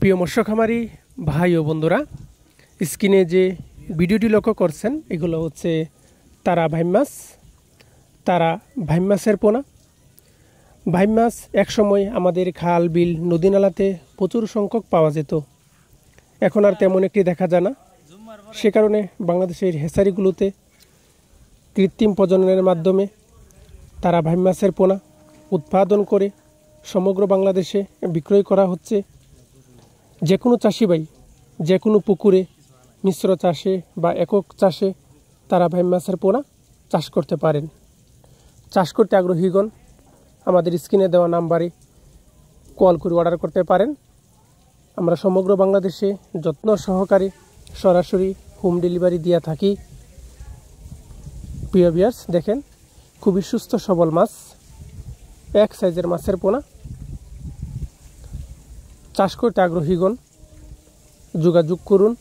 প্রিয় মৎস্য খামারি ভাই ও বন্ধুরা, স্ক্রিনে যে ভিডিওটি লক্ষ্য করছেন এগুলো হচ্ছে তারা ভাইম মাছের পোনা। ভাইম মাছ একসময় আমাদের খাল বিল নদী নালাতে প্রচুর সংখ্যক পাওয়া যেত, এখন আর তেমন একটি দেখা যায় না। সে কারণে বাংলাদেশের হেসারিগুলোতে কৃত্রিম প্রজননের মাধ্যমে তারা ভাইম মাছের পোনা উৎপাদন করে সমগ্র বাংলাদেশে বিক্রয় করা হচ্ছে। যে কোনো চাষি ভাই যে কোনো পুকুরে মিশ্র চাষে বা একক চাষে তারা ভাইম মাছের পোনা চাষ করতে পারেন। চাষ করতে আগ্রহীগণ আমাদের স্ক্রিনে দেওয়া নাম্বারে কল করে অর্ডার করতে পারেন। আমরা সমগ্র বাংলাদেশে যত্ন সহকারে সরাসরি হোম ডেলিভারি দিয়ে থাকি। প্রিয় ভিউয়ার্স, দেখেন খুবই সুস্থ সবল মাছ, এক সাইজের মাছের পোনা। চাষ করতে আগ্রহীগণ যোগাযোগ করুন।